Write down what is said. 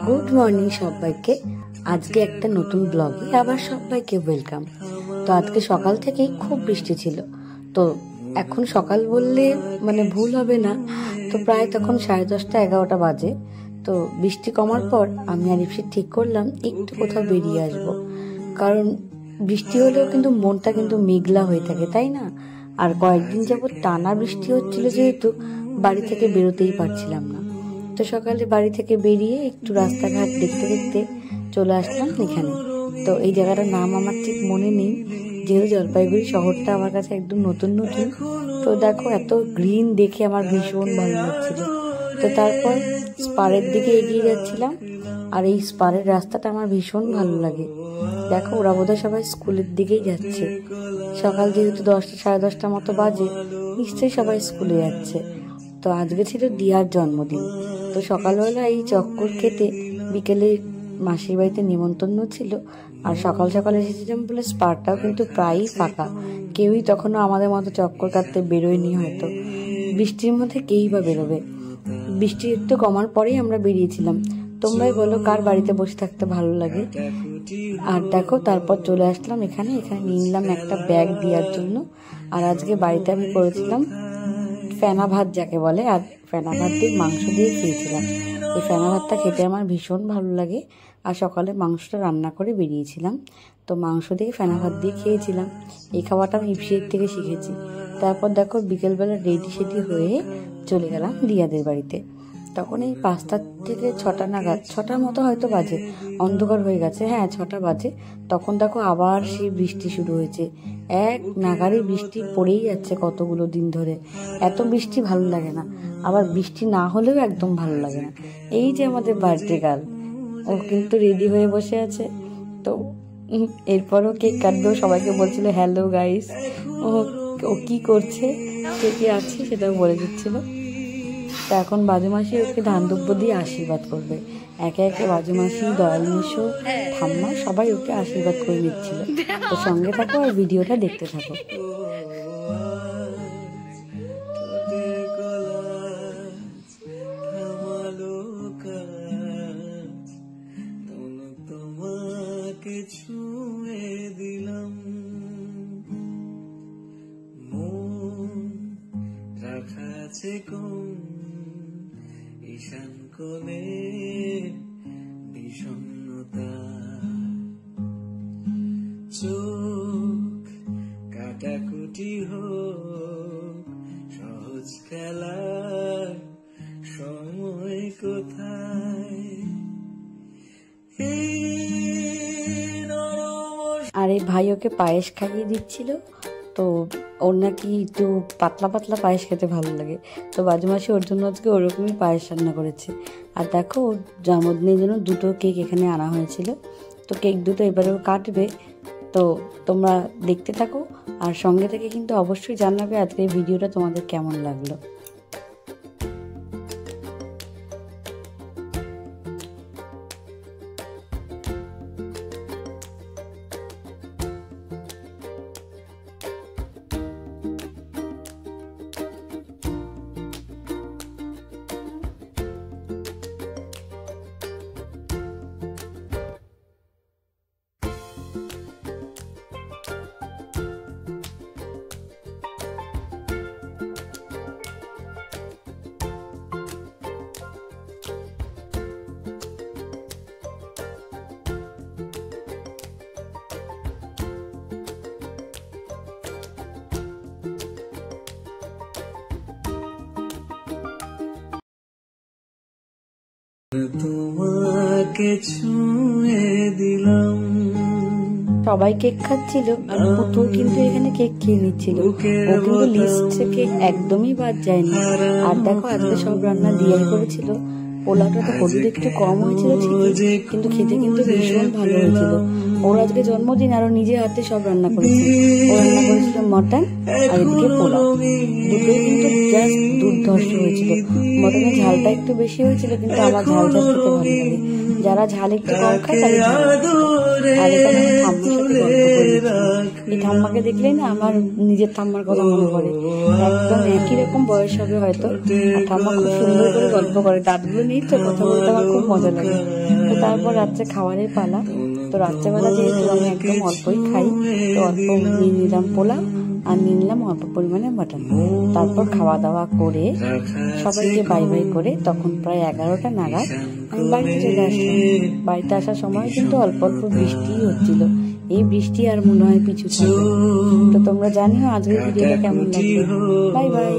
Good morning সবাইকে। আজকে একটা নতুন ব্লগে আবার সবাইকে ওয়েলকাম। তো আজকে সকাল থেকেই খুব বৃষ্টি ছিল। তো এখন সকাল বললে মানে ভুল হবে না, তো প্রায় তখন 10:30 11টা বাজে। তো বৃষ্টি কমার পর আমি আর ইপসি ঠিক করলাম একটু কোথাও বেরিয়ে আসবো, কারণ বৃষ্টি হলেও কিন্তু মনটা কিন্তু মেঘলা হয়ে থাকে, তাই না? আর কয়েকদিন যাবত টানা বৃষ্টি হচ্ছিল, যেহেতু বাড়ি থেকে বেরোতেই পারছিলাম না। তো সকালে বাড়ি থেকে বেরিয়ে একটু রাস্তাঘাট দেখতে দেখতে চলে আসলাম এখানে। তো এই জায়গাটার নাম আমার ঠিক মনে নেই, যেহেতু জলপাইগুড়ি শহরটা আমার কাছে একদম নতুন নতুন। তো দেখো এত গ্রিন দেখে আমার ভীষণ ভালো লাগছিল। তো তারপর স্পারের দিকে এগিয়ে যাচ্ছিলাম, আর এই স্পারের রাস্তাটা আমার ভীষণ ভালো লাগে। দেখো ওরা বোধহয় সবাই স্কুলের দিকেই যাচ্ছে। সকাল যেহেতু 10টা 10:30 মতো বাজে, নিশ্চয়ই সবাই স্কুলে যাচ্ছে। তো আজকে ছিল দিয়ার জন্মদিন। তো সকালবেলা এই চক্কর খেতে বিকেলে মাসির বাড়িতে নিমন্ত্রণ ছিল, আর সকাল সকাল এসেছিলাম বলে স্পারটাও কিন্তু প্রায়ই ফাঁকা। কেউই তখনও আমাদের মতো চক্কর কাটতে বেরোয়নি, হয়তো বৃষ্টির মধ্যে কেই বা বেরোবে। বৃষ্টি একটু কমার পরেই আমরা বেরিয়েছিলাম। তোমরাই বলো কার বাড়িতে বসে থাকতে ভালো লাগে। আর দেখো তারপর চলে আসলাম এখানে নিয়ে নিলাম একটা ব্যাগ দেওয়ার জন্য। আর আজকে বাড়িতে আমি করেছিলাম ফেনা ভাত যাকে বলে, আর ফেনা ভাত দিয়ে মাংস দিয়ে খেয়েছিলাম। এই ফেনা ভাতটা খেতে আমার ভীষণ ভালো লাগে। আর সকালে মাংসটা রান্না করে বেরিয়েছিলাম, তো মাংস দিয়ে ফেনা ভাত দিয়ে খেয়েছিলাম। এই খাবারটা আমি ইপসির থেকে শিখেছি। তারপর দেখো বিকেলবেলা রেডি সেডি হয়ে চলে গেলাম দিয়াদের বাড়িতে। তখন এই 5টা থেকে 6টা নাগাদ, 6টার মতো হয়তো বাজে, অন্ধকার হয়ে গেছে, হ্যাঁ 6টা বাজে। তখন দেখো আবার সেই বৃষ্টি শুরু হয়েছে। এক নাগারে বৃষ্টি পড়েই যাচ্ছে কতগুলো দিন ধরে। এত বৃষ্টি ভালো লাগে না, আবার বৃষ্টি না হলেও একদম ভালো লাগে না। এই যে আমাদের বার্থডে গার্ল, ও কিন্তু রেডি হয়ে বসে আছে। তো এরপরও কেক কাটবেও, সবাইকে বলছিল হ্যালো গাইস। ও কি করছে, কে কে আছে সেটাও বলে দিচ্ছিল। তো এখন বাজুমাসি ওকে ধান দুব্য দিয়ে আশীর্বাদ করবে। একে একে বাজুমাসি, দয়াল মেশো, ঠাম্মা সবাই ওকে আশীর্বাদ করে নিচ্ছিল। তো সঙ্গে থাকো আর ভিডিওটা দেখতে থাকো। ঈশান কোণে বিষণ্ণতা, চোখ কাটাকুটি হোক সহজ খেলার সময় কোথায়। আর এই ভাই ওকে পায়েস খাইয়ে দিচ্ছিল। তো ওর নাকি একটু পাতলা পাতলা পায়েস খেতে ভালো লাগে। তো বাজুমাসি ওর জন্য আজকে ওরকমই পায়েস রান্না করেছে। আর দেখো ওর জন্মদিনের জন্য 2টো কেক এখানে আনা হয়েছিল। তো কেক দুটো এবারেও কাটবে। তো তোমরা দেখতে থাকো, আর সঙ্গে থেকে কিন্তু অবশ্যই জানাবে আজকে এই ভিডিওটা তোমাদের কেমন লাগলো। তোমাকে ছুঁয়ে দিলাম। সবাই কেক খাচ্ছিল, আর পুতুল কিন্তু এখানে কেক খেয়ে নিচ্ছিল। ও কিন্তু লিস্ট থেকে একদমই বাদ যায়নি। আর দেখো আজকে সব রান্না দিয়াই করেছিল। পোলাওটা তো হলুদ একটু কম হয়েছিল ঠিকই, কিন্তু খেতে কিন্তু ভীষণ ভালো হয়েছিল। ওর আজকে জন্মদিন আর ও নিজে হাতে সব রান্না করেছে। ও রান্না করেছিল মটন আর এদিকে পোলাও, দুটোই কিন্তু জাস্ট দুর্ধর্ষ হয়েছিল। মটনের ঝালটা একটু বেশি হয়েছিল, কিন্তু আমার ঝাল ঝাল খেতে ভালো লাগে, যারা ঝাল একটু কম খায় তাদের ঝাল। আর এখানে আমি ঠাম্মার সাথে গল্প করেছি। এই ঠাম্মাকে দেখলেই না আমার নিজের ঠাম্মার কথা মনে পড়ে, একদম একই রকম বয়স হবে হয়তো। আর ঠাম্মা খুব সুন্দর করে গল্প করে, দাঁতগুলো নেই তো, কথা বলতে আমার খুব মজা লাগে। তো তারপর রাত্রে খাবারের পালা। তো রাত্রেবেলা যেহেতু আমি একদম অল্পই খাই, তো অল্প নিয়ে নিলাম পোলাও আর নিয়ে নিলাম অল্প পরিমাণে মাটন। তারপর খাওয়া দাওয়া করে সবাইকে বাই বাই করে তখন প্রায় 11টা নাগাদ আমি বাড়িতে চলে আসলাম। বাড়িতে আসার সময় কিন্তু অল্প অল্প বৃষ্টিই হচ্ছিল। এই বৃষ্টি আর মনে হয় পিছু ছাড়বে। তো তোমরা জানিও আজকের ভিডিওটা কেমন লাগবে। Bye bye.